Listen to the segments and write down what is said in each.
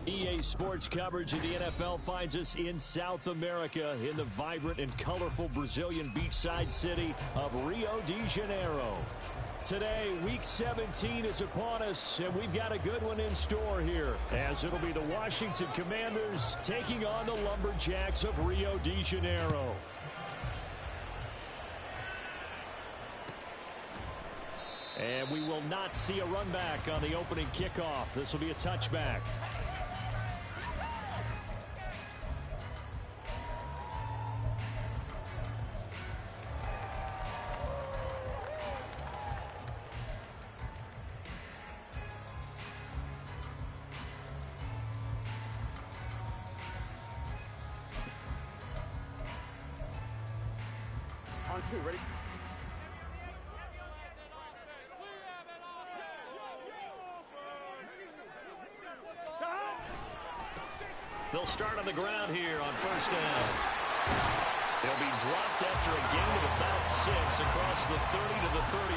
EA Sports coverage of the NFL finds us in South America in the vibrant and colorful Brazilian beachside city of Rio de Janeiro. Today, Week 17 is upon us, and we've got a good one in store here, as it'll be the Washington Commanders taking on the Lumberjacks of Rio de Janeiro. And we will not see a run back on the opening kickoff. This will be a touchback. On two, ready? They'll start on the ground here on first down. They'll be dropped after a gain of about 6 across the 30 to the 31.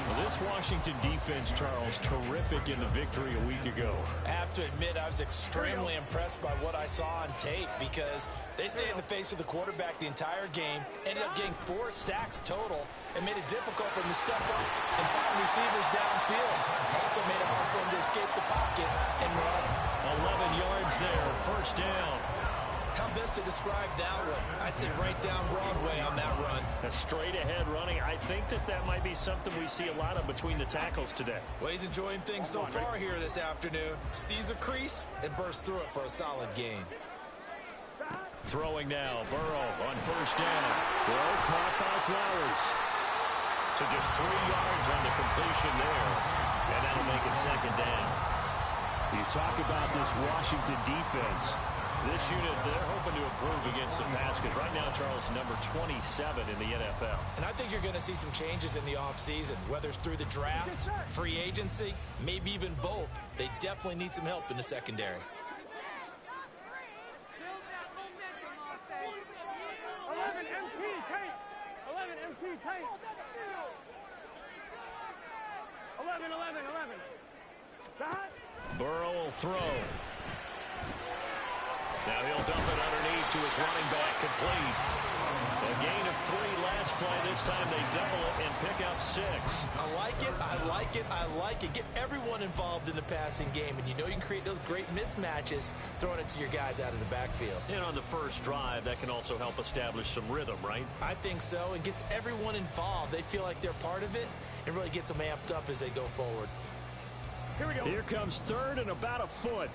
Well, this Washington defense, Charles, terrific in the victory a week ago. I have to admit, I was extremely impressed by what I saw on tape because they stayed in the face of the quarterback the entire game, ended up getting 4 sacks total, and made it difficult for him to step up and find receivers downfield. Also made it hard for him to escape the pocket and run. 11 yards there, first down. How best to describe that one? I'd say right down Broadway on that run. A straight ahead running. I think that might be something we see a lot of between the tackles today. Well, he's enjoying things so far here this afternoon. Sees a crease and bursts through it for a solid gain. Throwing now, Burrow on first down. Throw caught by Flowers. So just 3 yards on the completion there. And that'll make it second down. You talk about this Washington defense. This unit, they're hoping to improve against the pass because right now, Charles, number 27 in the NFL. And I think you're going to see some changes in the offseason, whether it's through the draft, free agency, maybe even both. They definitely need some help in the secondary. 11 MT tape. 11 MT tape. 11. Burrow will throw. Now he'll dump it underneath to his running back, complete. A gain of 3 last play. This time they double it and pick up 6. I like it. Get everyone involved in the passing game, and you know you can create those great mismatches throwing it to your guys out of the backfield. And on the first drive, that can also help establish some rhythm, right? I think so, and gets everyone involved. They feel like they're part of it, and really gets them amped up as they go forward. Here we go. Here comes third and about a foot.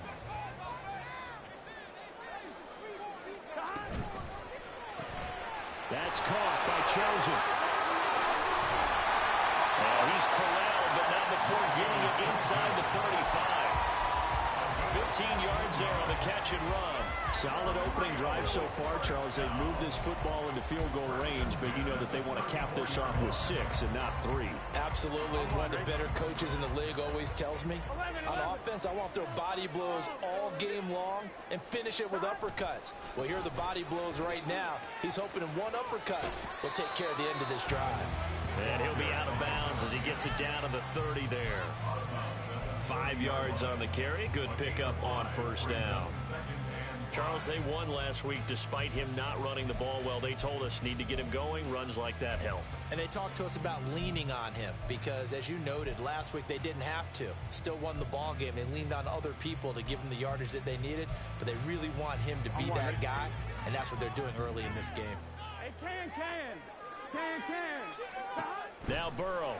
That's caught by Chosen. Oh, he's corralled, but not before getting it inside the 35. 15 yards there on the catch and run. Solid opening drive so far, Charles. They've moved this football into field goal range, but you know that they want to cap this off with 6 and not 3. Absolutely. As one of the better coaches in the league always tells me, on offense, I want to throw body blows all game long and finish it with uppercuts. Well, here are the body blows right now. He's hoping in one uppercut will take care of the end of this drive. And he'll be out of bounds as he gets it down to the 30 there. 5 yards on the carry. Good pickup on first down. Charles, they won last week despite him not running the ball well. They told us need to get him going. Runs like that help. And they talked to us about leaning on him because, as you noted, last week they didn't have to. Still won the ball game. They leaned on other people to give them the yardage that they needed, but they really want him to be that guy, and that's what they're doing early in this game. Hey, can. Now Burrow.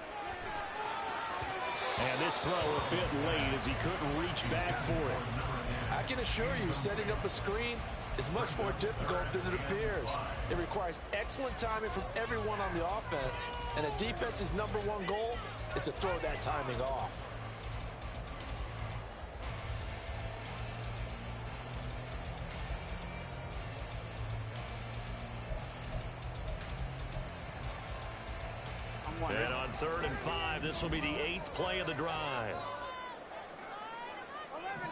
And this throw a bit late as he couldn't reach back for it. I can assure you, setting up a screen is much more difficult than it appears. It requires excellent timing from everyone on the offense, and a defense's #1 goal is to throw that timing off. And on 3rd and 5, this will be the 8th play of the drive. 11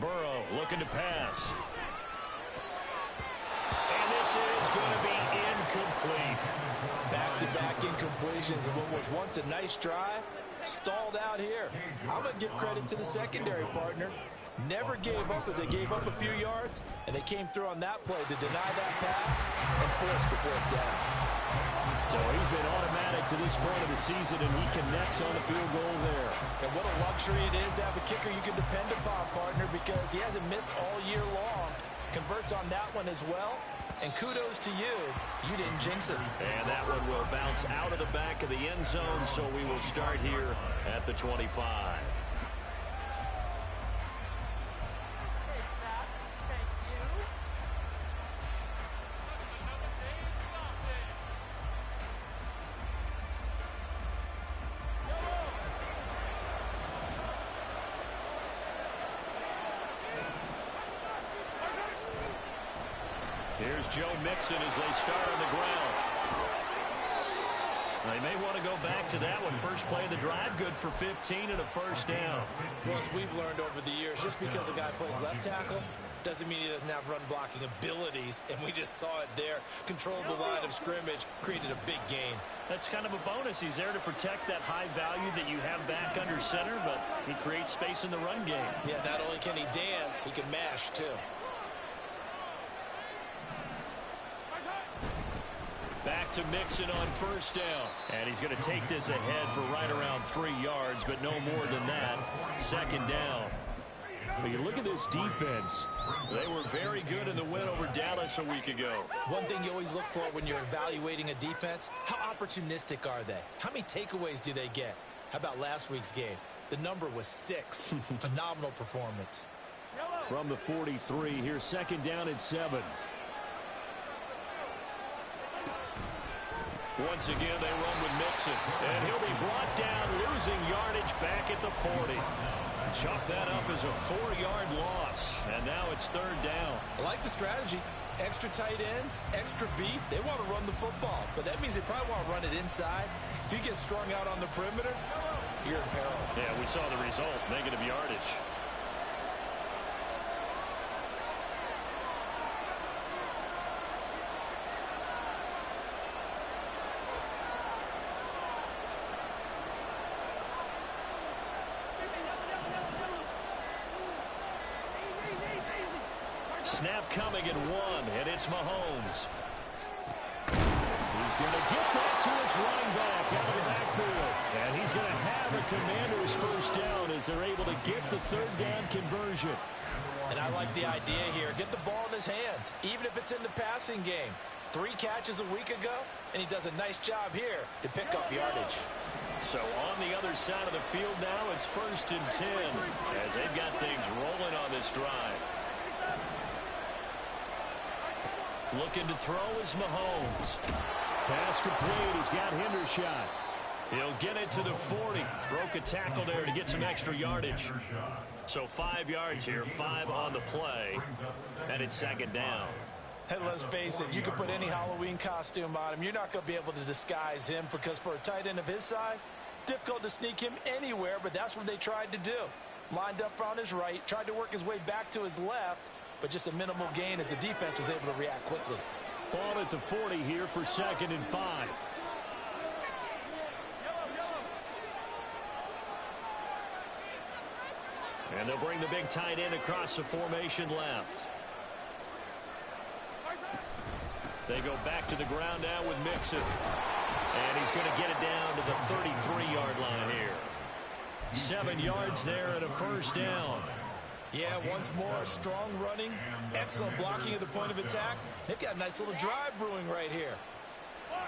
Burrow looking to pass. And this is going to be incomplete. Back-to-back incompletions of what was once a nice drive Stalled out here. I'm going to give credit to the secondary partner. Never gave up as they gave up a few yards, and they came through on that play to deny that pass and force the fourth down. So he's been automatic to this point of the season, and he connects on the field goal there. And what a luxury it is to have a kicker you can depend upon, partner, because he hasn't missed all year long. Converts on that one as well. And kudos to you. You didn't jinx it. And that one will bounce out of the back of the end zone, so we will start here at the 25. Here's Joe Mixon as they start on the ground. They may want to go back to that one. First play of the drive, good for 15 and a first down. Well, as we've learned over the years, just because a guy plays left tackle doesn't mean he doesn't have run blocking abilities, and we just saw it there. Controlled the line of scrimmage, created a big gain. That's kind of a bonus. He's there to protect that high value that you have back under center, but he creates space in the run game. Yeah, not only can he dance, he can mash, too. Back to Mixon on first down. And he's going to take this ahead for right around 3 yards, but no more than that. Second down. But you look at this defense. They were very good in the win over Dallas a week ago. One thing you always look for when you're evaluating a defense, how opportunistic are they? How many takeaways do they get? How about last week's game? The number was 6. Phenomenal performance. From the 43, here's second down and 7. Once again, they run with Mixon. And he'll be brought down, losing yardage back at the 40. Chalk that up as a 4-yard loss. And now it's third down. I like the strategy. Extra tight ends, extra beef. They want to run the football. But that means they probably want to run it inside. If you get strung out on the perimeter, you're in peril. Yeah, we saw the result. Negative yardage. Snap coming at 1, and it's Mahomes. He's going to get that to his running back out of the backfield. And he's going to have a Commanders first down as they're able to get the third down conversion. And I like the idea here. Get the ball in his hands, even if it's in the passing game. 3 catches a week ago, and he does a nice job here to pick up yardage. So on the other side of the field now, it's first and 10 as they've got things rolling on this drive. Looking to throw is Mahomes. Pass complete. He's got Hendershot. He'll get it to the 40. Broke a tackle there to get some extra yardage. So 5 yards here, 5 on the play. And it's second down. Hey, let's face it, you can put any Halloween costume on him. You're not going to be able to disguise him because for a tight end of his size, difficult to sneak him anywhere, but that's what they tried to do. Lined up on his right, tried to work his way back to his left, but just a minimal gain as the defense was able to react quickly. Ball at the 40 here for second and 5. And they'll bring the big tight end across the formation left. They go back to the ground now with Mixon. And he's going to get it down to the 33-yard line here. 7 yards there and a first down. Yeah, once more, strong running, excellent blocking at the point of attack. They've got a nice little drive brewing right here.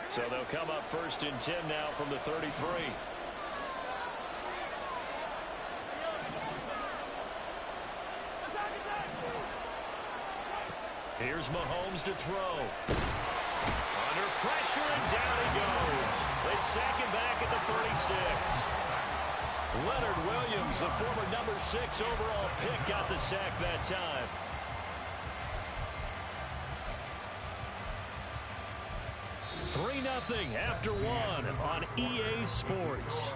So they'll come up first and 10 now from the 33. Here's Mahomes to throw. Under pressure, and down he goes. They sack him back at the 36. Leonard Williams, the former number 6 overall pick, got the sack that time. Three 0 after 1 on EA Sports.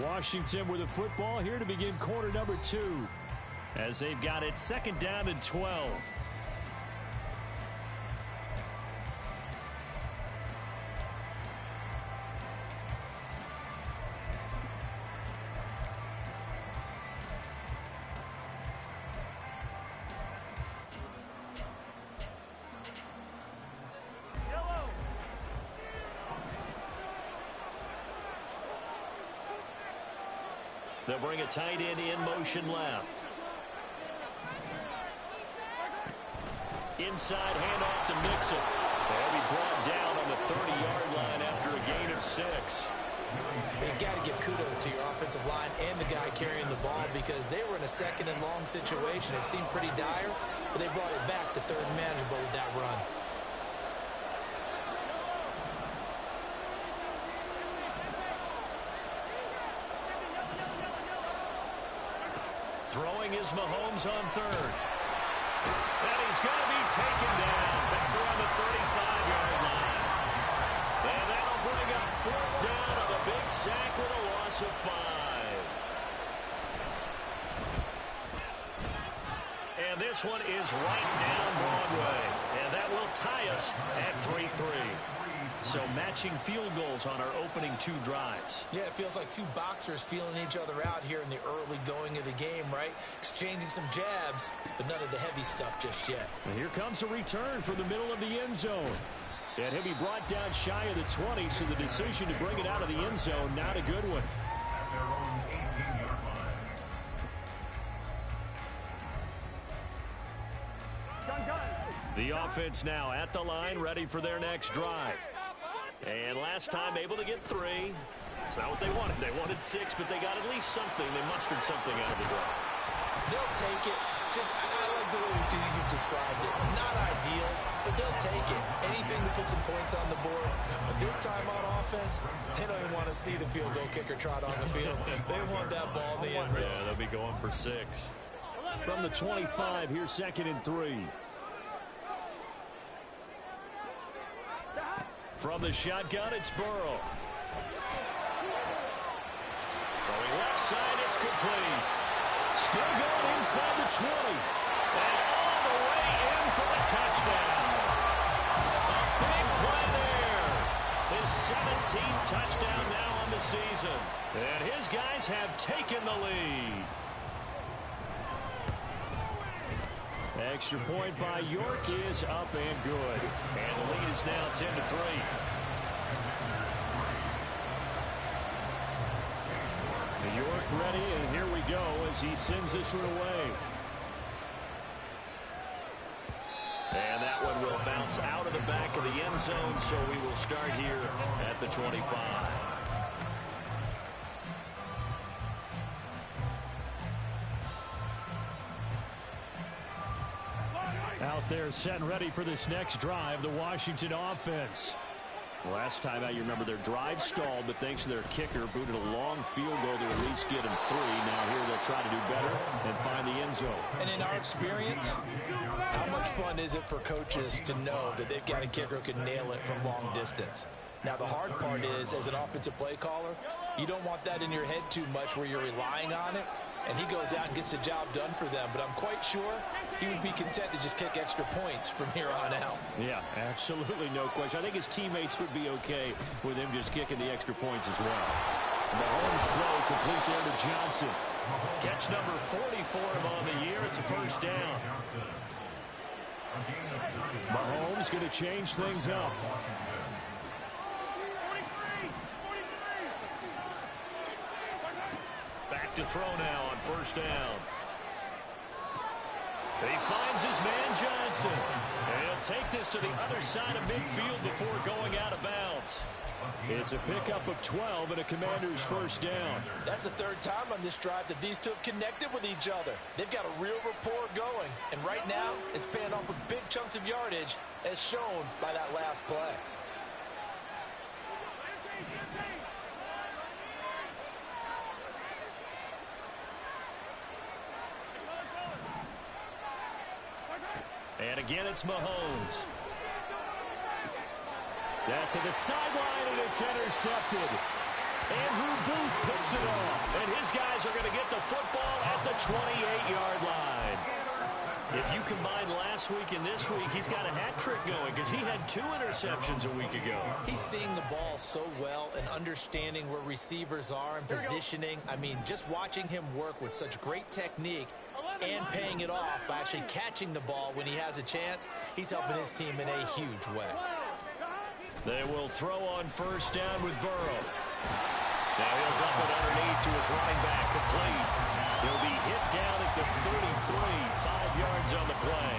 Washington with the football here to begin quarter number 2 as they've got it second down and 12. They'll bring a tight end in motion left. Inside handoff to Mixon. They'll be brought down on the 30-yard line after a gain of 6. You got to give kudos to your offensive line and the guy carrying the ball because they were in a second and long situation. It seemed pretty dire, but they brought it back to third and manageable with that run. Throwing is Mahomes on third. And he's going to be taken down back around the 35-yard line. And that'll bring up fourth down on the big sack with a loss of 5. And this one is right down Broadway. And that will tie us at 3-3. So matching field goals on our opening 2 drives. Yeah, it feels like 2 boxers feeling each other out here in the early going of the game, right? Exchanging some jabs, but none of the heavy stuff just yet. And here comes a return from the middle of the end zone. And he'll be brought down shy of the 20, so the decision to bring it out of the end zone, not a good one. The offense now at the line, ready for their next drive. And last time able to get 3. It's not what they wanted. They wanted 6, but they got at least something. They mustered something out of the drive. They'll take it. I like the way you've described it. Not ideal, but they'll take it. Anything to put some points on the board. But this time on offense, they don't even want to see the field goal kicker trot on the field. They want that ball in the end zone. Yeah, they'll be going for 6. From the 25, here's 2nd and 3. From the shotgun, it's Burrow. Throwing left side, it's complete. Still going inside the 20. And all the way in for the touchdown. A big play there. His 17th touchdown now on the season. And his guys have taken the lead. Extra point by York is up and good. And the lead is now 10-3. York ready, and here we go as he sends this one away. And that one will bounce out of the back of the end zone, so we will start here at the 25. Out there set and ready for this next drive, the Washington offense. Last time out, you remember their drive stalled, but thanks to their kicker, booted a long field goal to at least get them 3. Now here they'll try to do better and find the end zone. And in our experience, how much fun is it for coaches to know that they've got a kicker who can nail it from long distance? Now, the hard part is, as an offensive play caller, you don't want that in your head too much where you're relying on it. And he goes out and gets the job done for them. But I'm quite sure he would be content to just kick extra points from here on out. Yeah, absolutely no question. I think his teammates would be okay with him just kicking the extra points as well. Mahomes throw complete there to Johnson. Catch number 40 for him on the year. It's a first down. Mahomes going to change things up. Back to throw now on first down. He finds his man Johnson. And he'll take this to the other side of midfield before going out of bounds. It's a pickup of 12 and a Commander's first down. That's the 3rd time on this drive that these two have connected with each other. They've got a real rapport going. And right now, it's paying off with big chunks of yardage, as shown by that last play. And again, it's Mahomes. That to the sideline, and it's intercepted. Andrew Booth picks it off, and his guys are going to get the football at the 28-yard line. If you combine last week and this week, he's got a hat trick going because he had 2 interceptions a week ago. He's seeing the ball so well and understanding where receivers are and positioning. I mean, just watching him work with such great technique and paying it off by actually catching the ball when he has a chance, he's helping his team in a huge way. They will throw on first down with Burrow. Now he'll dump it underneath to his running back, complete. He'll be hit down at the 33, 5 yards on the play.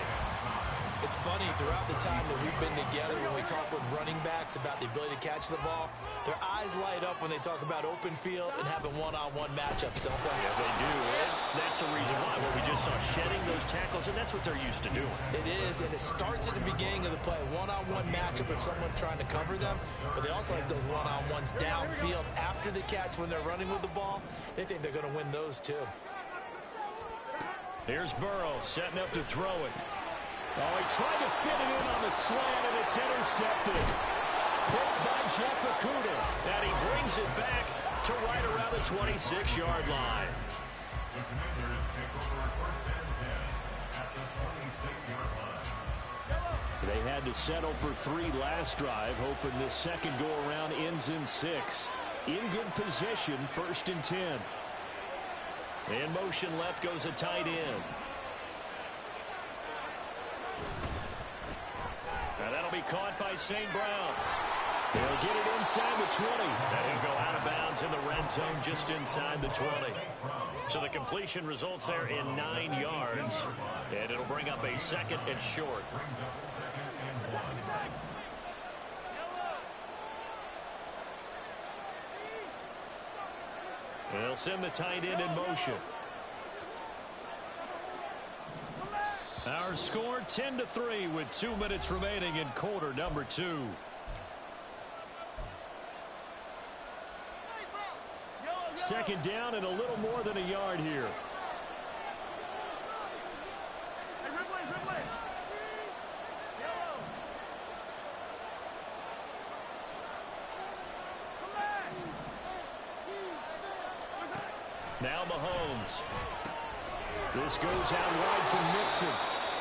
It's funny, throughout the time that we've been together, when we talk with running backs about the ability to catch the ball, their eyes light up when they talk about open field and having one-on-one matchups, don't they? Yeah, they do. And that's the reason why. Well, we just saw shedding those tackles, and that's what they're used to doing. It is, and it starts at the beginning of the play. One-on-one matchup if someone's trying to cover them, but they also like those one-on-ones downfield after the catch when they're running with the ball. They think they're going to win those, too. Here's Burrow setting up to throw it. Oh, he tried to fit it in on the slant, and it's intercepted. Picked by Jeff Okudah, and he brings it back to right around the 26-yard line. The Commanders take over first and 10 at the 26-yard line. They had to settle for 3 last drive, hoping this second go-around ends in 6. In good position, 1st and 10. In motion left goes a tight end. And that'll be caught by St. Brown. He'll get it inside the 20. And he'll go out of bounds in the red zone just inside the 20. So the completion results there in 9 yards. And it'll bring up a 2nd and short. They'll send the tight end in motion. Our score 10-3 with 2 minutes remaining in quarter number 2. Second down and a little more than a yard here. Now Mahomes. This goes out wide from Mixon.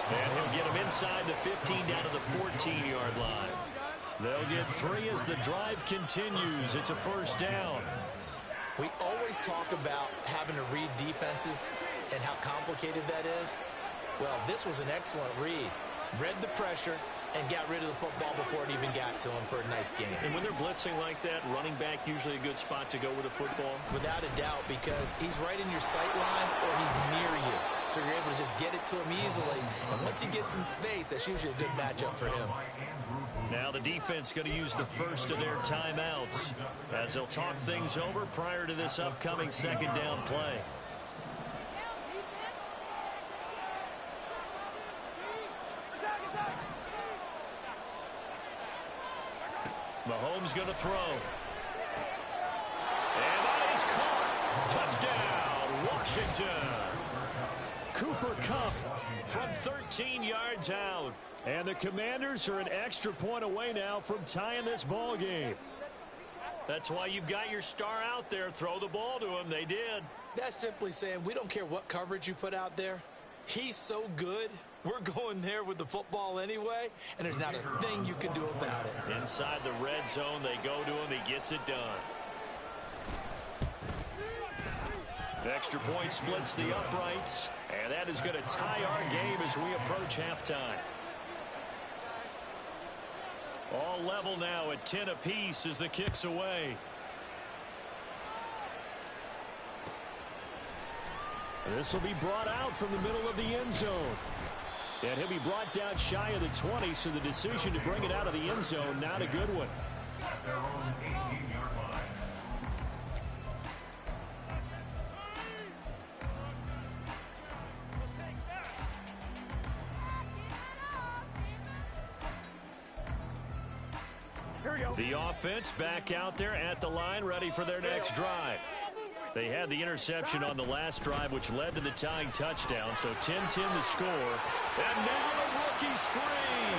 And he'll get him inside the 15 down to the 14-yard line. They'll get 3 as the drive continues. It's a first down. We always talk about having to read defenses and how complicated that is. Well, this was an excellent read. Read the pressure and got rid of the football before it even got to him for a nice game. And when they're blitzing like that, running back usually a good spot to go with the football? Without a doubt, because he's right in your sight line or he's near you. So you're able to just get it to him easily. And once he gets in space, that's usually a good matchup for him. Now the defense going to use the first of their timeouts as they'll talk things over prior to this upcoming second down play. Mahomes going to throw. And that is caught. Touchdown, Washington. Cooper Kupp from 13 yards out. And the Commanders are an extra point away now from tying this ball game. That's why you've got your star out there. Throw the ball to him. They did. That's simply saying we don't care what coverage you put out there. He's so good. We're going there with the football anyway, and there's not a thing you can do about it. Inside the red zone, they go to him. He gets it done. The extra point splits the uprights, and that is going to tie our game as we approach halftime. All level now at 10 apiece as the kick's away. This will be brought out from the middle of the end zone. And he'll be brought down shy of the 20, so the decision to bring it out of the end zone, not a good one. Their own 18-yard line. The offense back out there at the line, ready for their next drive. They had the interception on the last drive, which led to the tying touchdown. So 10-10 the score. And now the rookie's free.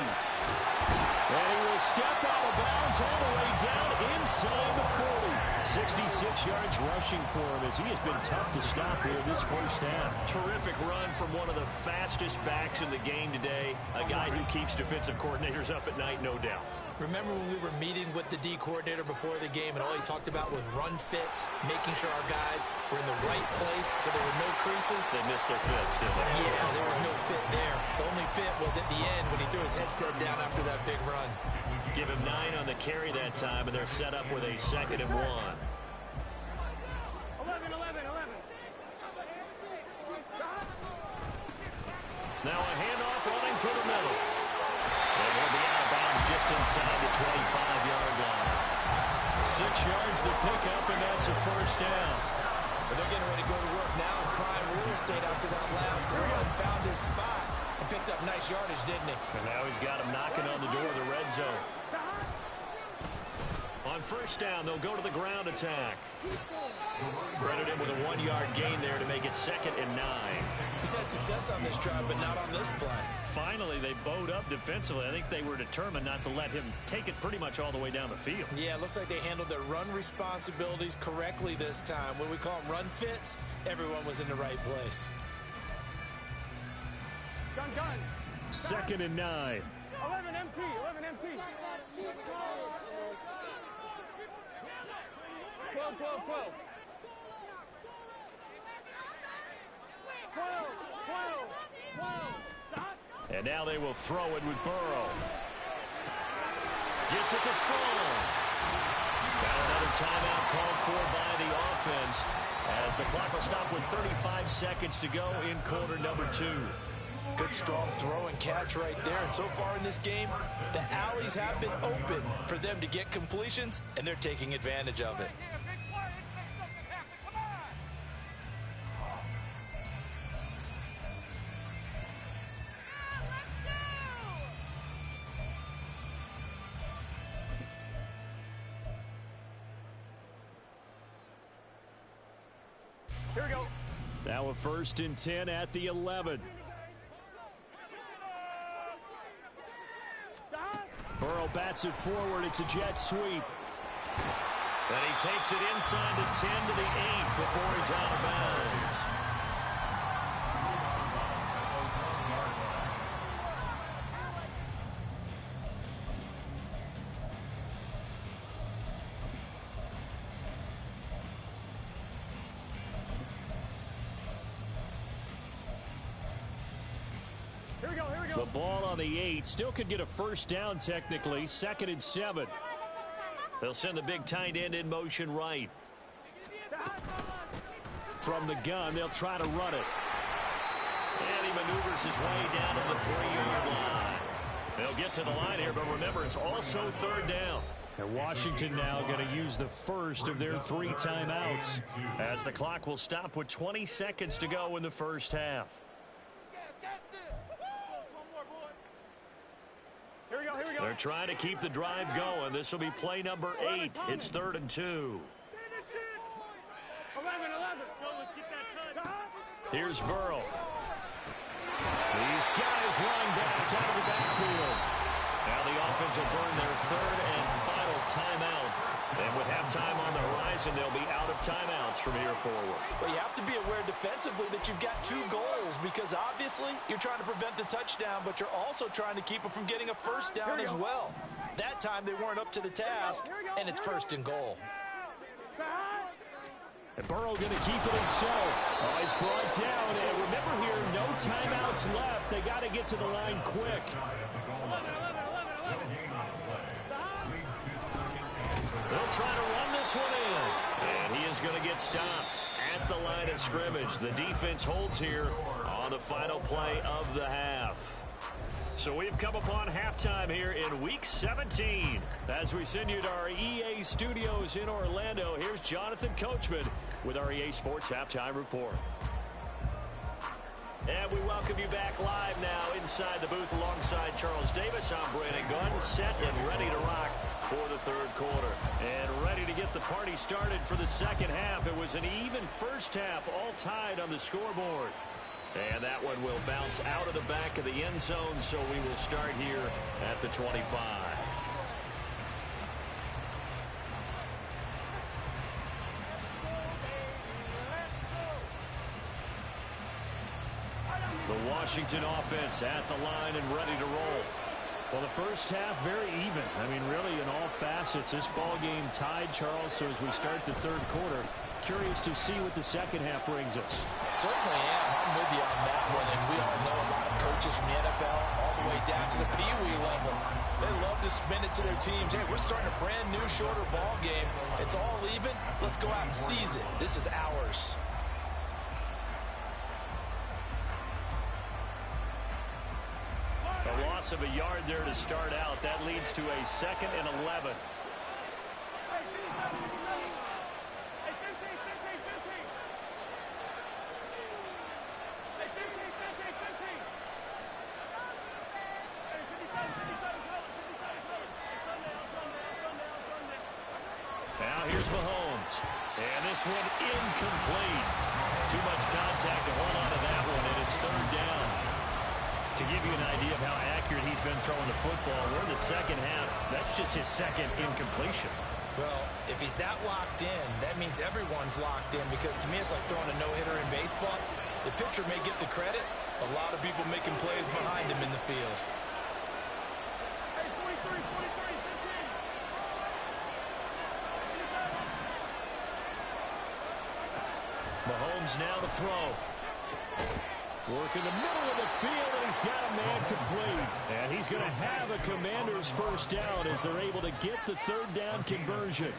And he will step out of bounds all the way down inside the 40. 66 yards rushing for him as he has been tough to stop here this first half. Terrific run from one of the fastest backs in the game today. A guy who keeps defensive coordinators up at night, no doubt. Remember when we were meeting with the D coordinator before the game and all he talked about was run fits, making sure our guys were in the right place so there were no creases? They missed their fits, didn't they? Yeah, there was no fit there. The only fit was at the end when he threw his headset down after that big run. Give him 9 on the carry that time, and they're set up with a 2nd and 1. Now a handoff running through the middle. And he'll be out of bounds just inside the 25-yard line. 6 yards the pickup, and that's a first down. But they're getting ready to go to work now in prime real estate after that last run. Found his spot and picked up nice yardage, didn't he? And now he's got him knocking on the door of the red zone. On first down, they'll go to the ground attack. Credit him with a 1-yard gain there to make it 2nd and 9. He's had success on this drive, but not on this play. Finally, they bowed up defensively. I think they were determined not to let him take it pretty much all the way down the field. Yeah, it looks like they handled their run responsibilities correctly this time. When we call them run fits, everyone was in the right place. Gun. 2nd and 9. 11 MT. 11 MT. 12. 12. Stop. And now they will throw it with Burrow. Gets it to Strong. Got another timeout called for by the offense as the clock will stop with 35 seconds to go in quarter number 2. Good, strong throw and catch right there. And so far in this game, the alleys have been open for them to get completions, and they're taking advantage of it. Here we go. Now a 1st and 10 at the 11. Burrow bats it forward. It's a jet sweep. And he takes it inside the 10 to the 8 before he's out of bounds. The ball on the 8. Still could get a first down technically. 2nd and 7. They'll send the big tight end in motion right. From the gun, they'll try to run it. And he maneuvers his way down to the 3-yard line. They'll get to the line here, but remember, it's also 3rd down. And Washington now going to use the first of their 3 timeouts as the clock will stop with 20 seconds to go in the first half. Here we go. They're trying to keep the drive going. This will be play number 8. It's 3rd and 2. 11. Let's get that touch. Here's Burrow. He's got his line back out of the backfield. Now the offense will burn their 3rd and final timeout. And with halftime on the horizon, they'll be out of timeouts from here forward. But you have to be aware defensively that you've got 2 goals because obviously you're trying to prevent the touchdown, but you're also trying to keep it from getting a first down as well. That time they weren't up to the task, and it's 1st and goal. And Burrow going to keep it himself. Oh, he's brought down. And remember here, no timeouts left. They got to get to the line quick. 11. They'll try to run this one in. And he is going to get stopped at the line of scrimmage. The defense holds here on the final play of the half. So we've come upon halftime here in Week 17. As we send you to our EA studios in Orlando, here's Jonathan Coachman with our EA Sports Halftime Report. And we welcome you back live now inside the booth alongside Charles Davis. I'm Brandon Gunn, set and ready to rock for the 3rd quarter. And ready to get the party started for the 2nd half. It was an even first half, all tied on the scoreboard. And that one will bounce out of the back of the end zone, so we will start here at the 25. The Washington offense at the line and ready to roll. Well, the first half, very even. I mean, really, in all facets, this ball game tied, Charles. So as we start the 3rd quarter, curious to see what the 2nd half brings us. Certainly am. I'm with you on that one. And we all know a lot of coaches from the NFL all the way down to the Pee Wee level. They love to spin it to their teams. Hey, we're starting a brand new, shorter ball game. It's all even. Let's go out and seize it. This is ours. loss of a yard there to start out. That leads to a 2nd and 11. Now here's Mahomes. And this one incomplete. Too much contact to hold on to that one, and it's 3rd down. To give you an idea of how accurate he's been throwing the football, we're in the second half. That's just his 2nd incompletion. Well, if he's that locked in, that means everyone's locked in, because to me it's like throwing a no-hitter in baseball. The pitcher may get the credit. A lot of people making plays behind him in the field. Hey, 43, 15. Mahomes now to throw. Work in the middle of the field, and he's got a man complete. And he's going to have a Commanders first down as they're able to get the 3rd down conversion.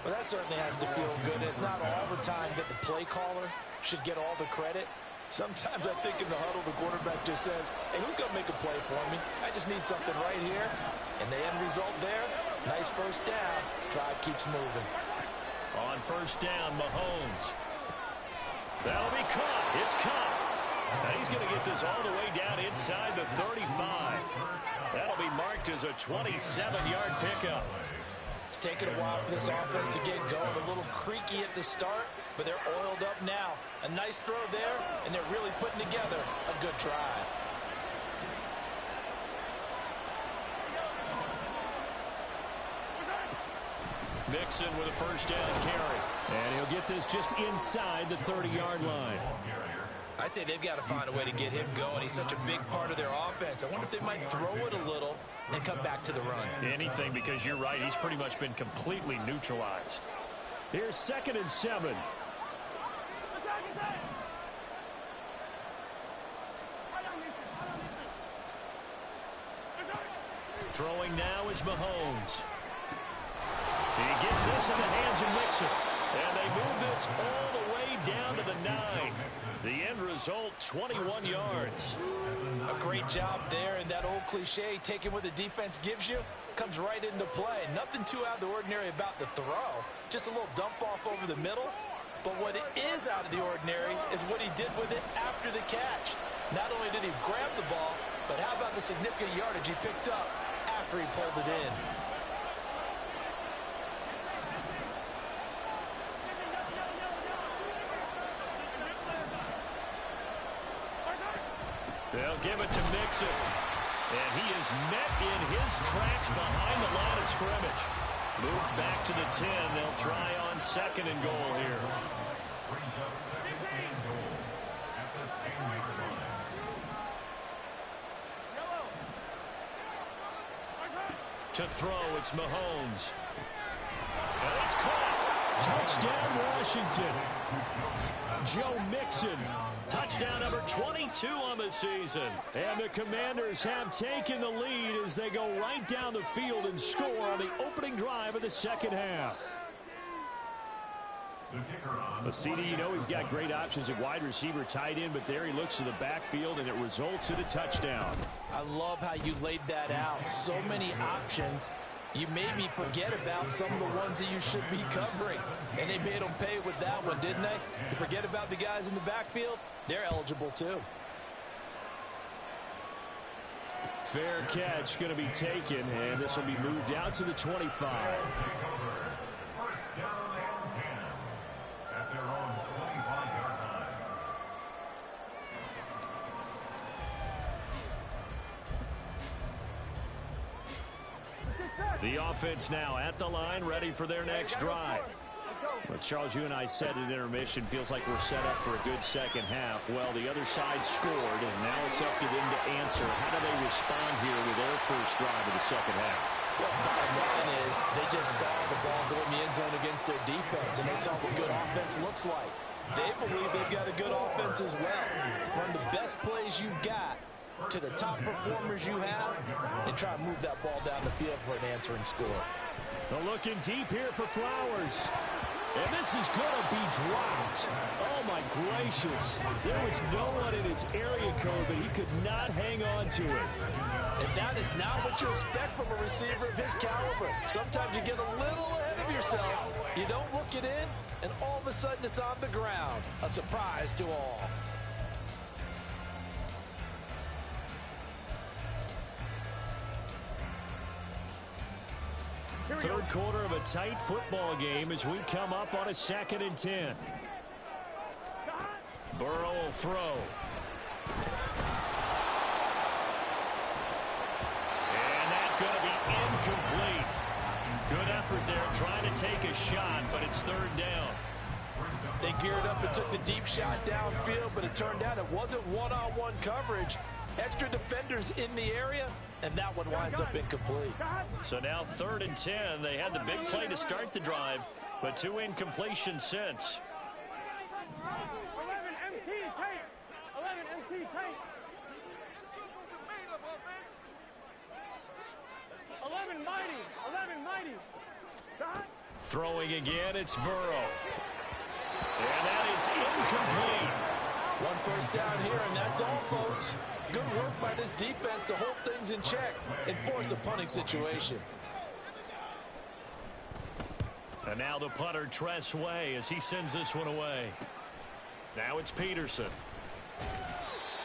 Well, that certainly has to feel good. It's not all the time that the play caller should get all the credit. Sometimes I think in the huddle, the quarterback just says, hey, who's going to make a play for me? I just need something right here. And the end result there, nice first down. Drive keeps moving. On first down, Mahomes. That'll be caught. It's caught. Now he's going to get this all the way down inside the 35. That'll be marked as a 27-yard pickup. It's taken a while for this offense to get going. A little creaky at the start, but they're oiled up now. A nice throw there, and they're really putting together a good drive. Mixon with a first down carry. And he'll get this just inside the 30-yard line. I'd say they've got to find a way to get him going. He's such a big part of their offense. I wonder if they might throw it a little and come back to the run. Anything, because you're right. He's pretty much been completely neutralized. Here's 2nd and 7. Throwing now is Mahomes. He gets this in the hands of Mixon. And they move this all the way down to the 9. The end result, 21 yards. A great job there, and that old cliche, taking what the defense gives you, comes right into play. Nothing too out of the ordinary about the throw. Just a little dump off over the middle. But what is out of the ordinary is what he did with it after the catch. Not only did he grab the ball, but how about the significant yardage he picked up after he pulled it in. They'll give it to Mixon. And he is met in his tracks behind the line of scrimmage. Moved back to the 10. They'll try on 2nd and goal here. Brings up 2nd and goal at the 10-yard line. To throw, it's Mahomes. And it's caught. Touchdown, Washington. Joe Mixon. Touchdown number 22 on the season. And the Commanders have taken the lead as they go right down the field and score on the opening drive of the second half. The CD, you know he's got great options at wide receiver, tight end, but there he looks to the backfield, and it results in a touchdown. I love how you laid that out. So many options. You made me forget about some of the ones that you should be covering. And they made them pay with that one, didn't they? You forget about the guys in the backfield? They're eligible too. Fair catch going to be taken, and this will be moved out to the 25. First down and 10 at their own 25-yard line. The offense now at the line, ready for their next drive. Well, Charles, you and I said at intermission, feels like we're set up for a good second half. Well, the other side scored, and now it's up to them to answer. How do they respond here with their first drive of the second half? Well, bottom line is they just saw the ball go in the end zone against their defense, and they saw what good offense looks like. They believe they've got a good offense as well. Run the best plays you've got to the top performers you have, and try to move that ball down the field for an answering score. They're looking deep here for Flowers. And this is going to be dropped. Oh, my gracious. There was no one in his area code, but he could not hang on to it. And that is not what you expect from a receiver of his caliber. Sometimes you get a little ahead of yourself. You don't look it in, and all of a sudden it's on the ground. A surprise to all. Third quarter of a tight football game as we come up on a 2nd and 10. Burrow will throw. And that's going to be incomplete. Good effort there trying to take a shot, but it's 3rd down. They geared up and took the deep shot downfield, but it turned out it wasn't one-on-one coverage. Extra defenders in the area, and that one winds up incomplete. So now 3rd and 10. They had the big play to start the drive, but 2 incompletions since. 11 MT tape. 11 MT tape. 11 mighty. 11 mighty. Shot. Throwing again, it's Burrow. And that is incomplete. 1 first down here, and that's all, folks. Good work by this defense to hold things in check and force a punting situation. And now the punter, Tress Way, as he sends this one away. Now it's Peterson.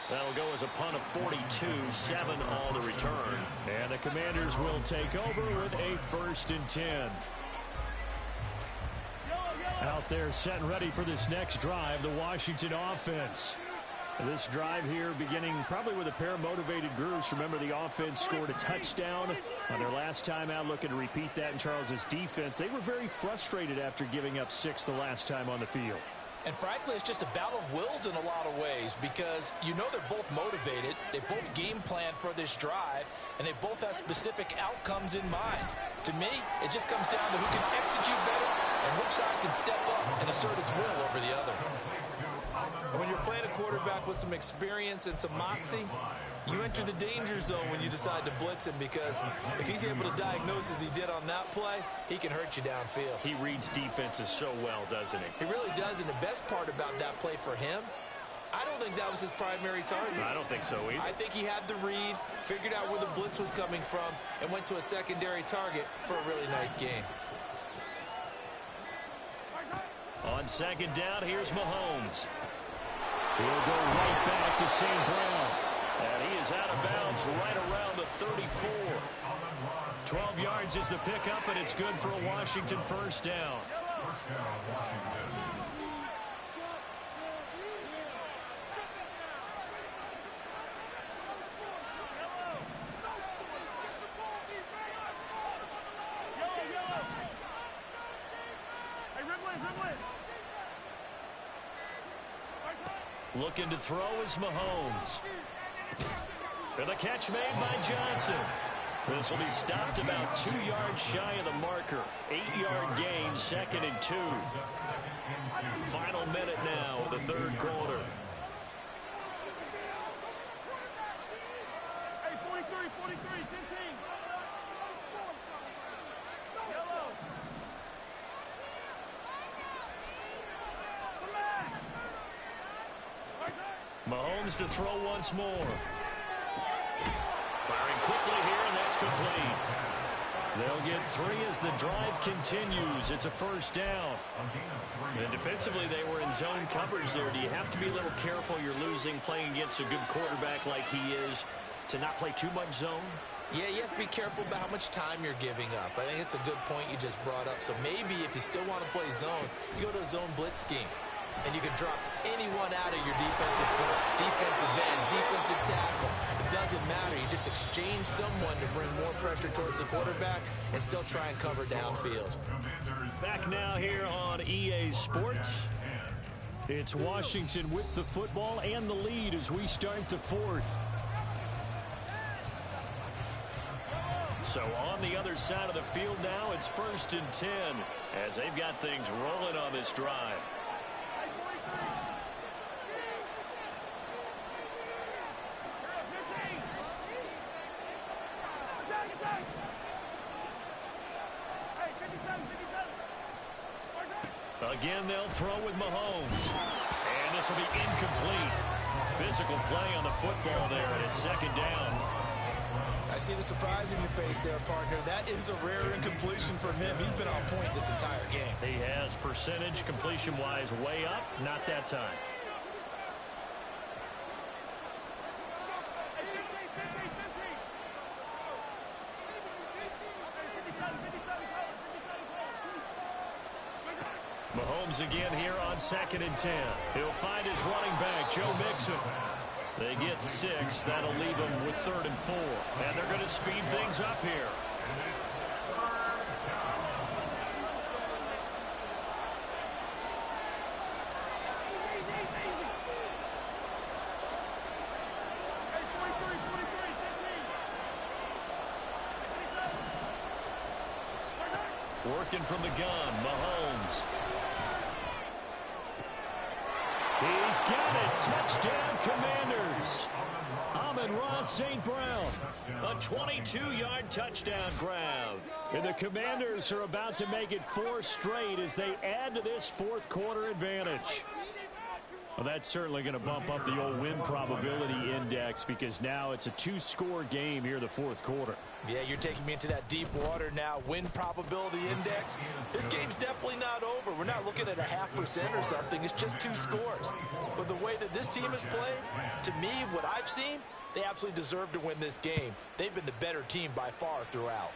That'll go as a punt of 42, 7 on the return. And the Commanders will take over with a 1st and 10. Out there set and ready for this next drive, the Washington offense. This drive here beginning probably with a pair of motivated groups. Remember, the offense scored a touchdown on their last time out, looking to repeat that in Charles's defense. They were very frustrated after giving up 6 the last time on the field. And frankly, it's just a battle of wills in a lot of ways because you know they're both motivated. They both game plan for this drive, and they both have specific outcomes in mind. To me, it just comes down to who can execute better and which side can step up and assert its will over the other. And when you're playing a quarterback with some experience and some moxie, you enter the danger zone when you decide to blitz him because if he's able to diagnose as he did on that play, he can hurt you downfield. He reads defenses so well, doesn't he? He really does, and the best part about that play for him, I don't think that was his primary target. I don't think so either. I think he had the read, figured out where the blitz was coming from, and went to a secondary target for a really nice game. On 2nd down, here's Mahomes. He'll go right back to St. Brown. And he is out of bounds right around the 34. 12 yards is the pickup, and it's good for a Washington 1st down. Looking to throw is Mahomes. And the catch made by Johnson. This will be stopped about 2 yards shy of the marker. 8-yard gain, 2nd and 2. Final minute now of the 3rd quarter. Hey, 43, 15. Yellow. Mahomes to throw once more. Firing quickly here, and that's complete. They'll get 3 as the drive continues. It's a 1st down. And defensively, they were in zone coverage there. Do you have to be a little careful? You're losing playing against a good quarterback like he is to not play too much zone? Yeah, you have to be careful about how much time you're giving up. I think it's a good point you just brought up. So maybe if you still want to play zone, you go to a zone blitz scheme. And you can drop anyone out of your defensive front, defensive end, defensive tackle. It doesn't matter. You just exchange someone to bring more pressure towards the quarterback and still try and cover downfield. Back now here on EA Sports. It's Washington with the football and the lead as we start the 4th. So on the other side of the field now, it's 1st and 10 as they've got things rolling on this drive. Again, they'll throw with Mahomes. And this will be incomplete. Physical play on the football there, and it's second down. I see the surprise in your face there, partner. That is a rare incompletion from him. He's been on point this entire game. He has percentage completion-wise way up. Not that time. Mahomes again here on 2nd and 10. He'll find his running back, Joe Mixon. They get 6. That'll leave them with 3rd and 4. And they're going to speed things up here. Working from the gun, Mahomes. He's got it. Touchdown, Commanders. Amon-Ra St. Brown. A 22-yard touchdown grab. And the Commanders are about to make it 4 straight as they add to this fourth-quarter advantage. Well, that's certainly going to bump up the old win probability index because now it's a 2-score game here in the fourth quarter. Yeah, you're taking me into that deep water now. Win probability index. This game's definitely not over. We're not looking at a 0.5% or something. It's just 2 scores. But the way that this team has played, to me, what I've seen, they absolutely deserve to win this game. They've been the better team by far throughout.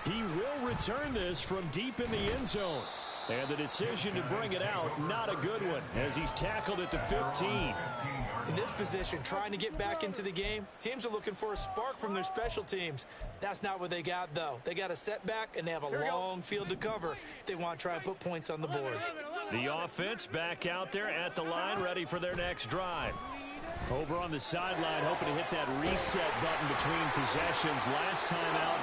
He will return this from deep in the end zone. And the decision to bring it out, not a good one, as he's tackled at the 15. In this position, trying to get back into the game, teams are looking for a spark from their special teams. That's not what they got, though. They got a setback, and they have a long field to cover if they want to try and put points on the board. The offense back out there at the line, ready for their next drive. Over on the sideline, hoping to hit that reset button between possessions. Last time out,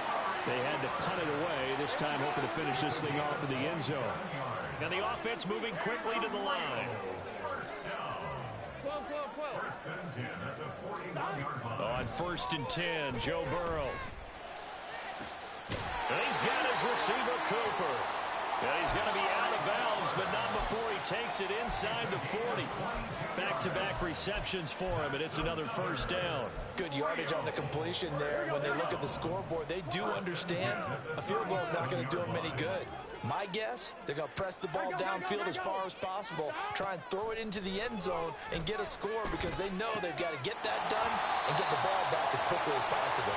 they had to punt it away. This time hoping to finish this thing off in the end zone. And the offense moving quickly to the line. On 1st and 10, Joe Burrow. And he's got his receiver, Cooper. And he's going to be out of bounds, but not before he takes it inside the 40. Back-to-back receptions for him, and it's another first down. Good yardage on the completion there. When they look at the scoreboard, they do understand a field goal is not going to do them any good. My guess, they're going to press the ball downfield as far as possible, try and throw it into the end zone and get a score because they know they've got to get that done and get the ball back as quickly as possible.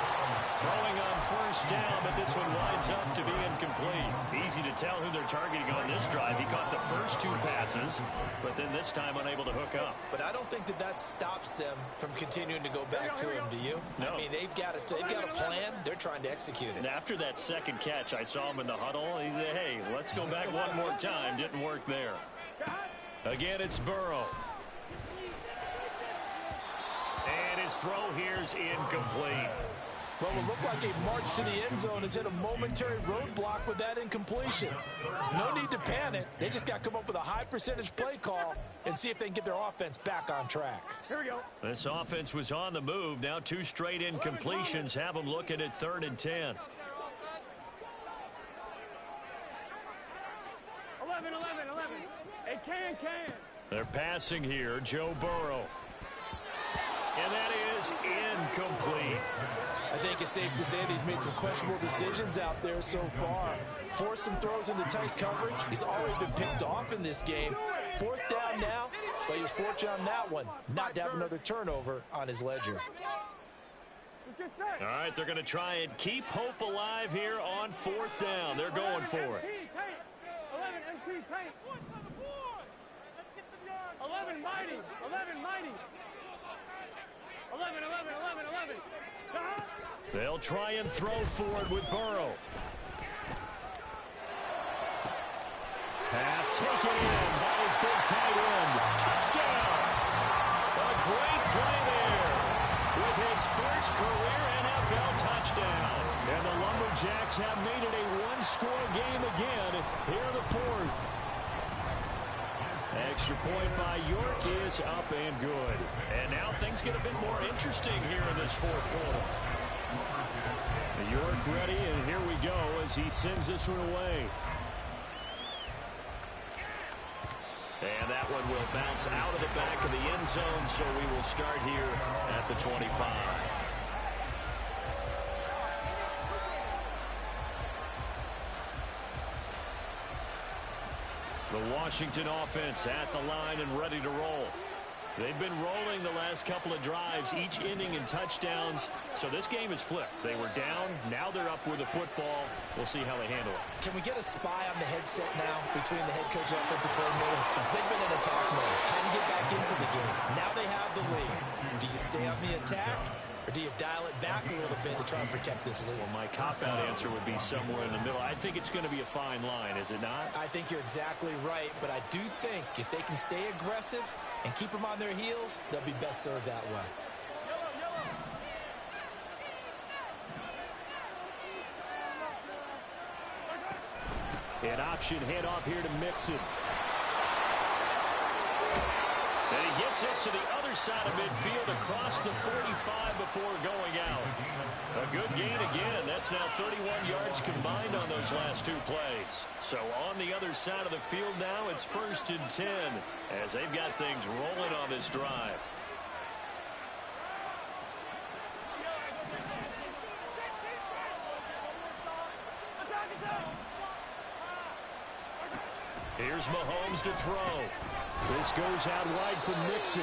Throwing on first down, but this one winds up to be incomplete. Easy to tell who they're targeting on this drive. He caught the first 2 passes, but then this time unable to hook up. But I don't think that stops them from continuing to go back to him, do you? No. I mean, they've got a plan. They're trying to execute it. And after that second catch, I saw him in the huddle. He said, hey, let's go back one more time. Didn't work there. Again, it's Burrow. And his throw here's incomplete. Well, it looked like a march to the end zone has hit a momentary roadblock with that incompletion. No need to panic. They just got to come up with a high percentage play call and see if they can get their offense back on track. Here we go. This offense was on the move. Now 2 straight incompletions have them looking at 3rd and 10. 11. It can. They're passing here, Joe Burrow. And that is incomplete. I think it's safe to say that he's made some questionable decisions out there so far. Forced some throws into tight coverage. He's already been picked off in this game. 4th down now, but he was fortunate on that one not to have another turnover on his ledger. Let's get set. All right, they're going to try and keep hope alive here on 4th down. They're going for it. 11 MP paint. What's on the board? Let's get some yards. 11 mighty. 11. They'll try and throw forward with Burrow. Pass taken in by his big tight end. Touchdown! A great play there with his first career NFL touchdown. And the Lumberjacks have made it a 1-score game again here in the 4th. Extra point by York is up and good. And now things get a bit more interesting here in this 4th quarter. York ready, and here we go as he sends this one away. And that one will bounce out of the back of the end zone, so we will start here at the 25. The Washington offense at the line and ready to roll. They've been rolling the last couple of drives, each inning in touchdowns. So this game is flipped. They were down. Now they're up with the football. We'll see how they handle it. Can we get a spy on the headset now between the head coach and offensive coordinator? Because they've been in attack mode. How do you get back into the game? Now they have the lead. Do you stay on the attack? Or do you dial it back a little bit to try and protect this lead? Well, my cop-out answer would be somewhere in the middle. I think it's going to be a fine line, is it not? I think you're exactly right, but I do think if they can stay aggressive and keep them on their heels, they'll be best served that way. An option handoff here to Mixon. And he gets this to the other side of midfield across the 45 before going out. A good gain again. That's now 31 yards combined on those last two plays. So on the other side of the field now, it's 1st and 10 as they've got things rolling on this drive. Here's Mahomes to throw. This goes out wide for Mixon.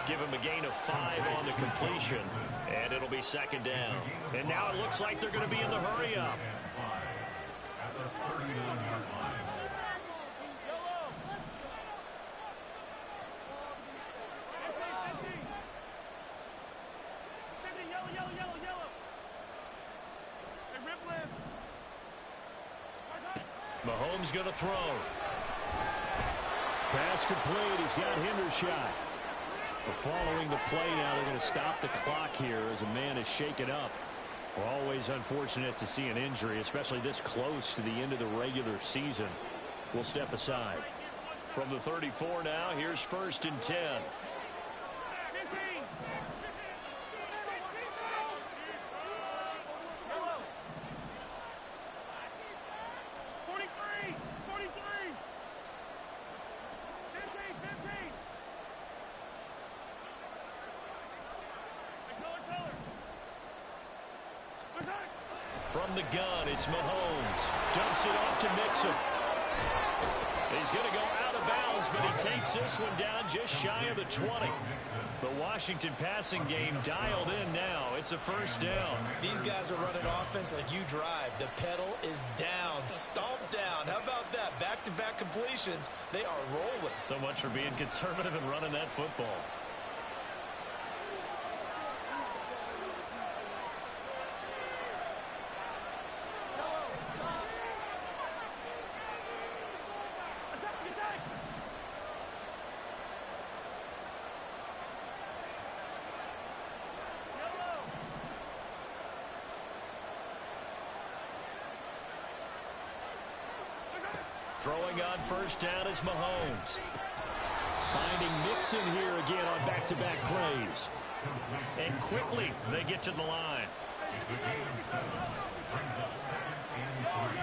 Give him a gain of 5 on the completion, and it'll be 2nd down. And now it looks like they're going to be in the hurry up. At the 31-yard line. Mahomes going to throw. Pass complete. He's got Hendershot. Following the play now, they're going to stop the clock here as a man is shaken up. Always unfortunate to see an injury, especially this close to the end of the regular season. We'll step aside. From the 34 now, here's 1st and 10. From the gun, it's Mahomes. Dumps it off to Mixon. He's going to go out of bounds, but he takes this one down just shy of the 20. The Washington passing game dialed in now. It's a 1st down. These guys are running offense like you drive. The pedal is down, stomped down. How about that? Back-to-back completions. They are rolling. So much for being conservative and running that football. Throwing on 1st down is Mahomes. Finding Mixon here again on back-to-back plays. And quickly they get to the line. It's a gain of 7. Brings up 2nd and 3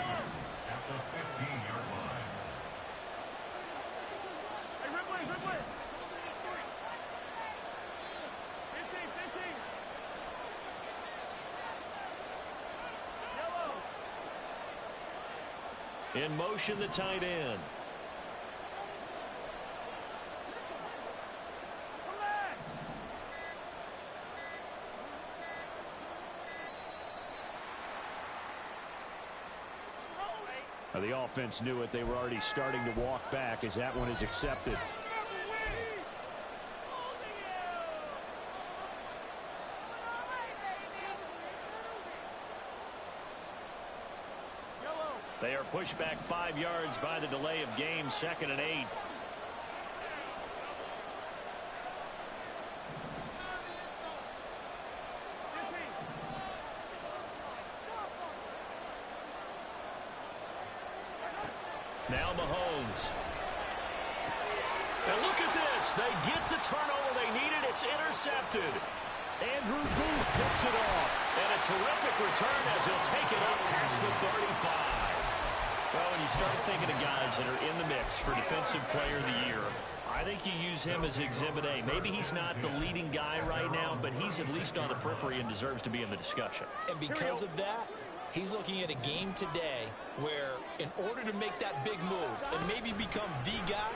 at the 15-yard line. Hey, Ripley. 15. Yellow. In motion, the tight end. Come back. The offense knew it. They were already starting to walk back as that one is accepted. They are pushed back 5 yards by the delay of game, 2nd and 8. Now Mahomes. And look at this. They get the turnover they needed. It's intercepted. Andrew Booth picks it off. And a terrific return as he'll take it up past the 35. Well, when you start thinking of guys that are in the mix for Defensive Player of the Year, I think you use him as Exhibit A. Maybe he's not the leading guy right now, but he's at least on the periphery and deserves to be in the discussion. And because of that, he's looking at a game today where in order to make that big move and maybe become the guy,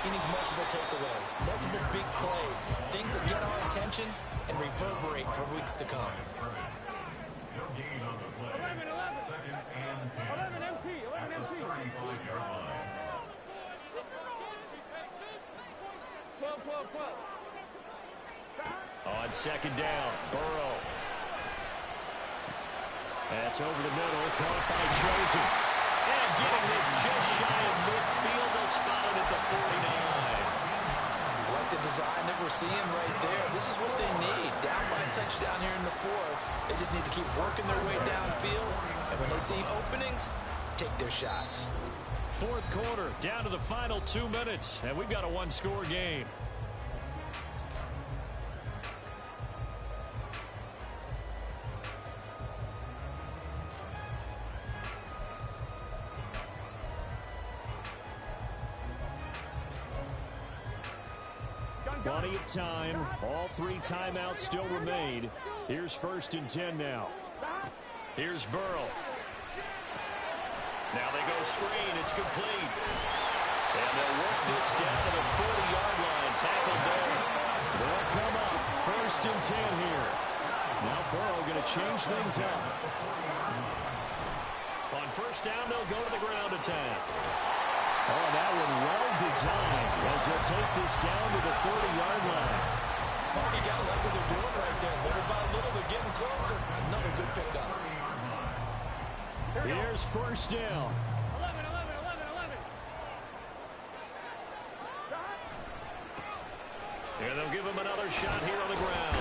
he needs multiple takeaways, multiple big plays, things that get our attention and reverberate for weeks to come. No gain on the play. 11. Second and 10. 11 MT. 11 At the MT. 35-yard line. 12. On second down, Burrow. That's over the middle, caught by Chosen. And getting this just shy of midfield, they'll spot it at the 49. Like the design that we're seeing right there, this is what they need. Down by a touchdown here in the fourth. They just need to keep working their way downfield. And when they see openings, take their shots. Fourth quarter, down to the final 2 minutes, and we've got a one-score game. Plenty of time. All 3 timeouts still remain. Here's 1st and 10 now. Here's Burrow. Now they go screen. It's complete. And they'll work this down to the 40-yard line. Tackled there. They'll come up. 1st and 10 here. Now Burrow going to change things up. On 1st down, they'll go to the ground attack. Oh, that one well designed as they'll take this down to the 40-yard line. You got to like what they're doing right there. Little by little, they're getting closer. Another good pickup. Here's 1st down. 11. And they'll give him another shot here on the ground.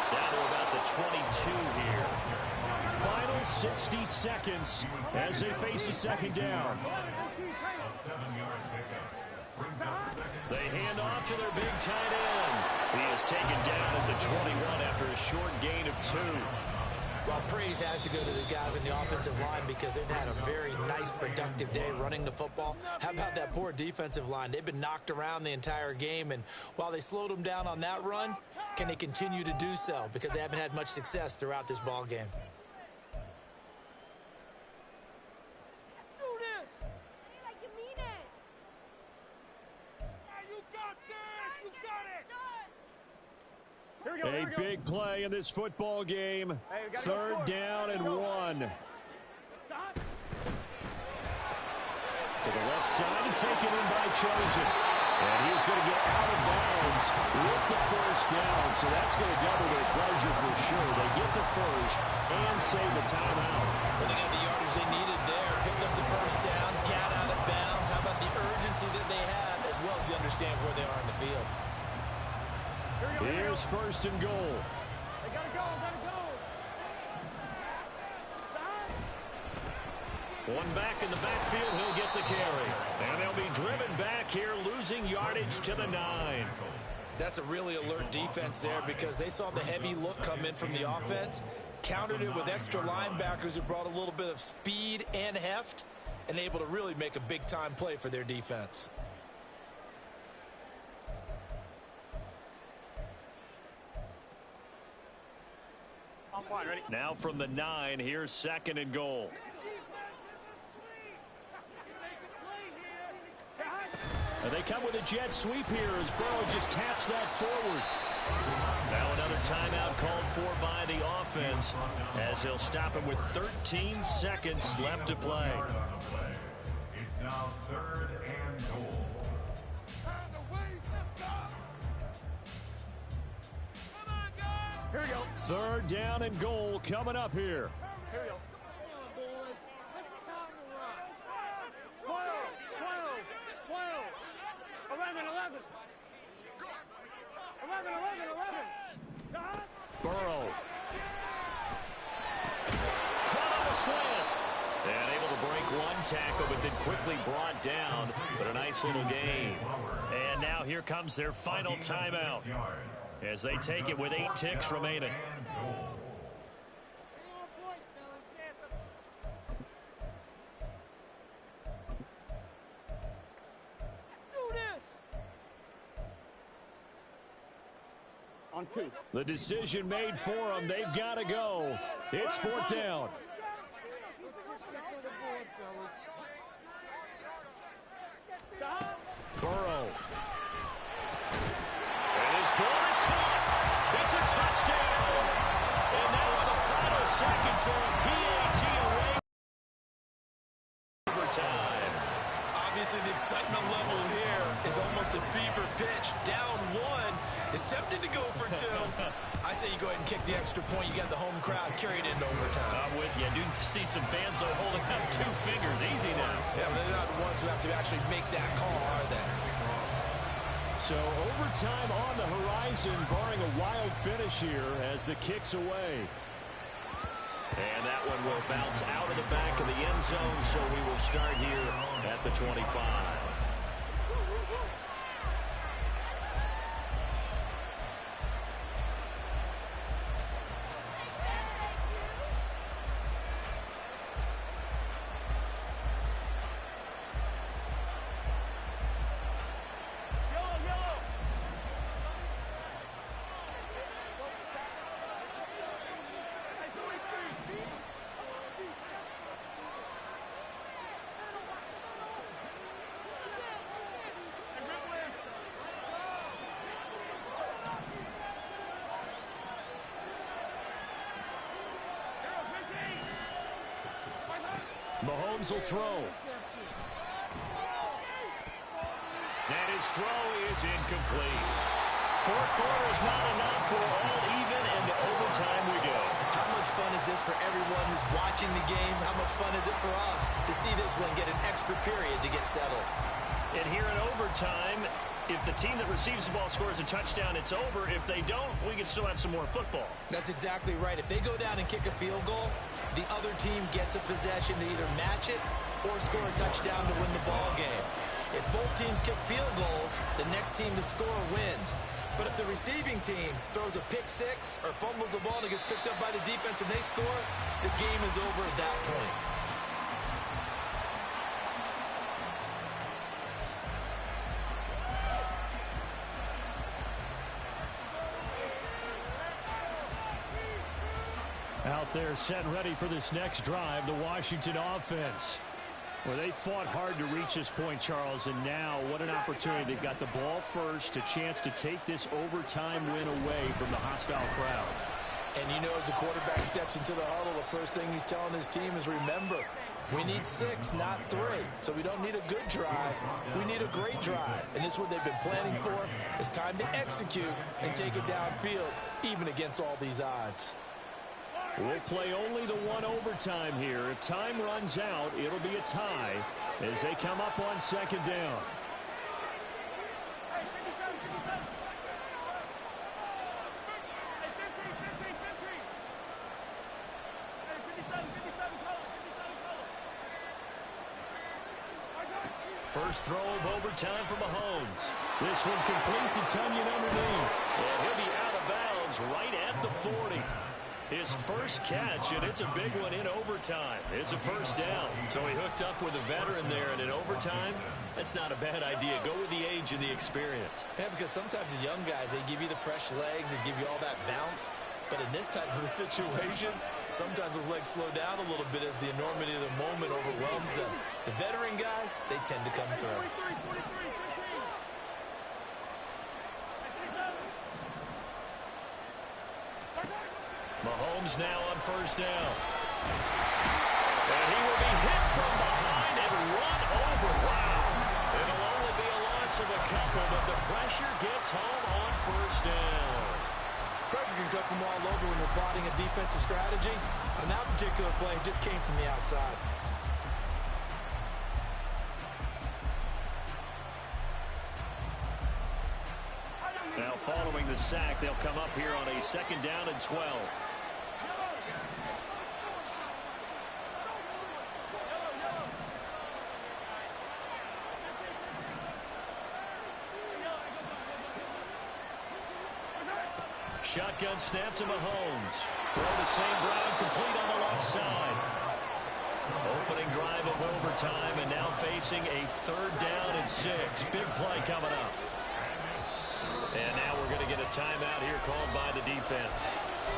Down to about the 22 here. Final 60 seconds as they face a 2nd down. A 7-yard pickup. Brings up second. They hand off to their big tight end. He is taken down at the 21 after a short gain of 2. Well, praise has to go to the guys in the offensive line because they've had a very nice, productive day running the football. How about that poor defensive line? They've been knocked around the entire game, and while they slowed them down on that run, can they continue to do so? Because they haven't had much success throughout this ball game. Let's do this. Like you mean it. You got this. You got it. Here we A go. big play in this football game. Hey, we gotta go 3rd score. down and 1. Stop. To the left side and taken in by Chosen. And he's going to get out of bounds with the 1st down. So that's going to double their pleasure for sure. They get the 1st and save the timeout. Well, they got the yardage they needed there. Picked up the 1st down, got out of bounds. How about the urgency that they have, as well as you understand where they are in the field? Here's 1st and goal. They gotta go. Stop. One back in the backfield, he'll get the carry. And they'll be driven back here, losing yardage to the 9. That's a really alert defense there because they saw the heavy look come in from the offense, countered it with extra linebackers who brought a little bit of speed and heft, and able to really make a big-time play for their defense. I'm fine. Ready? Now from the 9, here's 2nd and goal. And they come with a jet sweep here as Burrow just taps that forward. Now another timeout called for by the offense as he'll stop him with 13 seconds left to play. It's now 3rd and goal. Here we go. 3rd down and goal coming up here. Here we go. 12. 11. Stop. Burrow. Caught on the slant. And able to break one tackle, but then quickly brought down. But a nice little gain. And now here comes their final timeout as they take it with 8 ticks remaining. On 2. The decision made for them. They've got to go. It's 4th down. Burrow. And his ball is caught. It's a touchdown. And now in the final seconds of a PAT away. Overtime. Obviously, the excitement level here is almost a fever pitch. Down 1. It's tempting to go for 2. I say you go ahead and kick the extra point. You got the home crowd. Carry it into overtime. I'm with you. I do see some fans holding up 2 fingers. Easy now. Yeah, but they're not the ones who have to actually make that call, are they? So overtime on the horizon, barring a wild finish here as the kick's away. And that one will bounce out of the back of the end zone, so we will start here at the 25. Mahomes will throw. And his throw is incomplete. 4 quarters not enough for all even, and to overtime we go. How much fun is this for everyone who's watching the game? How much fun is it for us to see this one get an extra period to get settled? And here in overtime, if the team that receives the ball scores a touchdown, it's over. If they don't, we can still have some more football. That's exactly right. If they go down and kick a field goal, the other team gets a possession to either match it or score a touchdown to win the ball game. If both teams kick field goals, the next team to score wins. But if the receiving team throws a pick 6 or fumbles the ball and it gets picked up by the defense and they score, the game is over at that point. Out there set ready for this next drive, the Washington offense. Well, they fought hard to reach this point, Charles, and now what an opportunity. They've got the ball first, a chance to take this overtime win away from the hostile crowd. And you know, as the quarterback steps into the huddle, the first thing he's telling his team is, remember, we need 6, not 3. So we don't need a good drive. We need a great drive. And this is what they've been planning for. It's time to execute and take it downfield, even against all these odds. We'll play only the 1 overtime here. If time runs out, it'll be a tie as they come up on 2nd down. First throw of overtime for Mahomes. This one complete to Tunyon underneath. And he'll be out of bounds right at the 40. His first catch, and it's a big one in overtime. It's a first down. So he hooked up with a veteran there, and in overtime, that's not a bad idea. Go with the age and the experience. Yeah, because sometimes the young guys, they give you the fresh legs and give you all that bounce. But in this type of a situation, sometimes those legs slow down a little bit as the enormity of the moment overwhelms them. The veteran guys, they tend to come through. Mahomes now on first down. And he will be hit from behind and run over. Wow. It'll only be a loss of a couple, but the pressure gets home on first down. Pressure can come from all over when you're plotting a defensive strategy. On that particular play, it just came from the outside. Now following the sack, they'll come up here on a 2nd down and 12. Shotgun snap to Mahomes. Throw to St. Brown, complete on the left side. Opening drive of overtime, and now facing a 3rd down and 6. Big play coming up. And now we're going to get a timeout here called by the defense.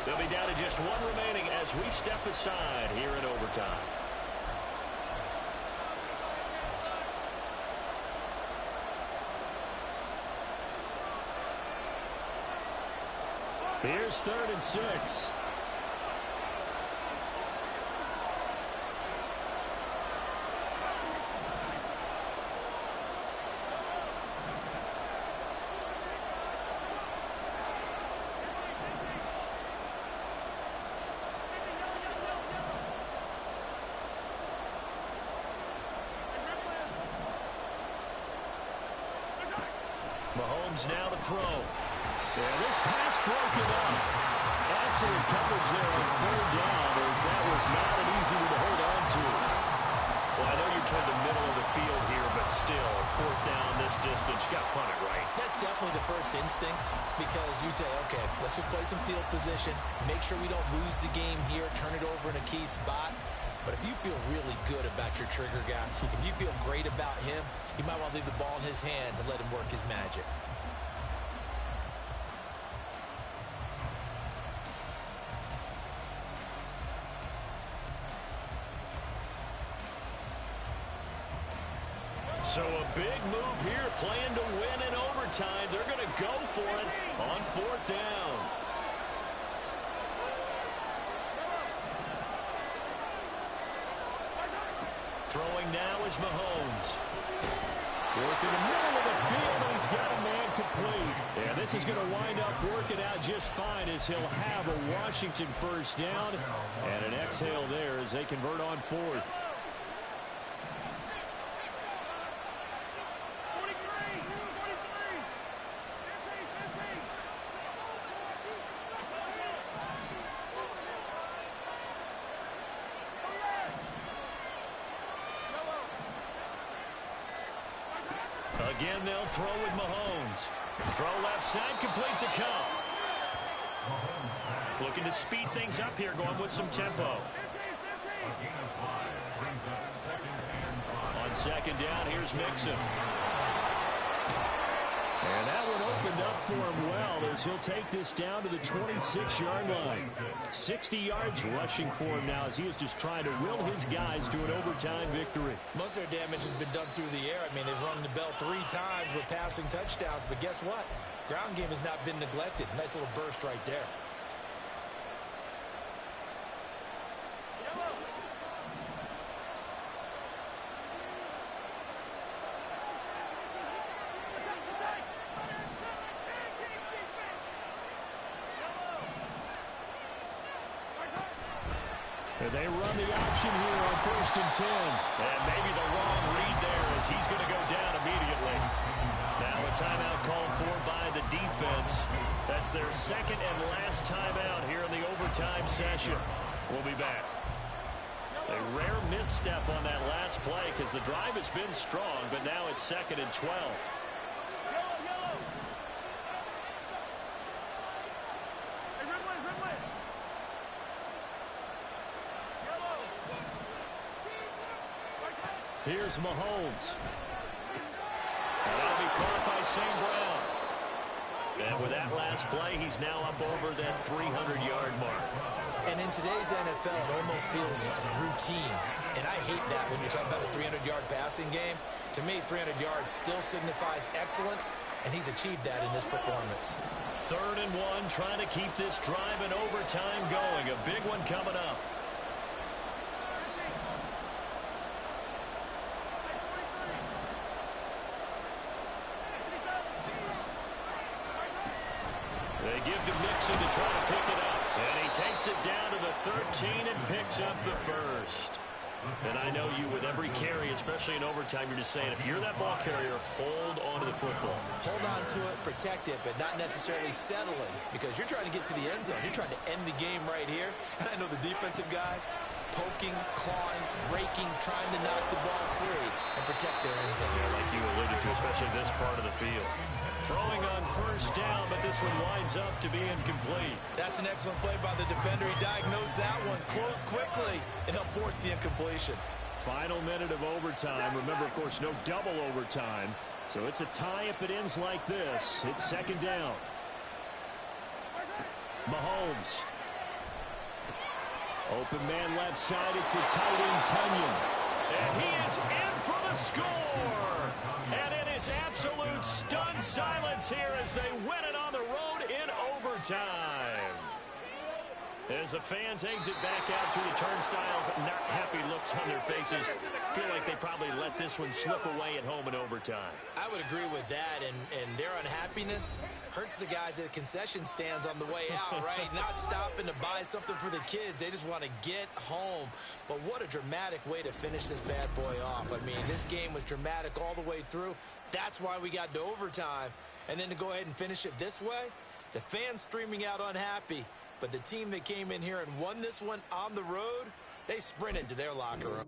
They'll be down to just one remaining as we step aside here in overtime. Here's 3rd and 6. Mahomes now to throw. And this pass broken up. Excellent coverage there on 3rd down, as that was not an easy one to hold on to. Well, I know you're toward the middle of the field here, but still, 4th down this distance, you got to punt it, right? That's definitely the first instinct, because you say, okay, let's just play some field position, make sure we don't lose the game here, turn it over in a key spot. But if you feel really good about your trigger guy, if you feel great about him, you might want to leave the ball in his hands and let him work his magic. So a big move here, playing to win in overtime. They're going to go for it on 4th down. Throwing now is Mahomes. Working the middle of the field, and he's got a man complete. And this is going to wind up working out just fine, as he'll have a Washington 1st down. And an exhale there as they convert on 4th. Again, they'll throw with Mahomes. Throw left side, complete to Cup. Looking to speed things up here, going with some tempo. On 2nd down, here's Mixon. And that one opened up for him well, as he'll take this down to the 26-yard line. 60 yards rushing for him now, as he is just trying to will his guys to an overtime victory. Most of their damage has been done through the air. I mean, they've rung the bell 3 times with passing touchdowns, but guess what? Ground game has not been neglected. Nice little burst right there. And they run the option here on 1st and 10. And maybe the wrong read there, as he's going to go down immediately. Now a timeout called for by the defense. That's their 2nd and last timeout here in the overtime session. We'll be back. A rare misstep on that last play, because the drive has been strong, but now it's 2nd and 12. Here's Mahomes. And that'll be caught by St. Brown. And with that last play, he's now up over that 300-yard mark. And in today's NFL, it almost feels routine. And I hate that when you're talking about a 300-yard passing game. To me, 300 yards still signifies excellence, and he's achieved that in this performance. 3rd and 1, trying to keep this drive in overtime going. A big one coming up. They give to Mixon to try to pick it up. And he takes it down to the 13 and picks up the 1st. And I know you, with every carry, especially in overtime, you're just saying, if you're that ball carrier, hold on to the football. Hold on to it, protect it, but not necessarily settling, because you're trying to get to the end zone. You're trying to end the game right here. And I know the defensive guys, poking, clawing, raking, trying to knock the ball free and protect their end zone. Yeah, like you alluded to, especially this part of the field. Throwing on 1st down, but this one winds up to be incomplete. That's an excellent play by the defender. He diagnosed that one, closed quickly, and helped force the incompletion. Final minute of overtime. Remember, of course, no double overtime. So it's a tie if it ends like this. It's second down. Mahomes. Open man left side. It's the tight end, Tunyon. And he is in for the score. And it is absolute stunned silence here as they win it on the road in overtime. As the fans exit back out through the turnstiles, not happy looks on their faces. Feel like they probably let this one slip away at home in overtime. I would agree with that, and their unhappiness hurts the guys at concession stands on the way out, right? Not stopping to buy something for the kids. They just want to get home. But what a dramatic way to finish this bad boy off. I mean, this game was dramatic all the way through. That's why we got to overtime. And then to go ahead and finish it this way, the fans streaming out unhappy. But the team that came in here and won this one on the road, they sprinted to their locker room.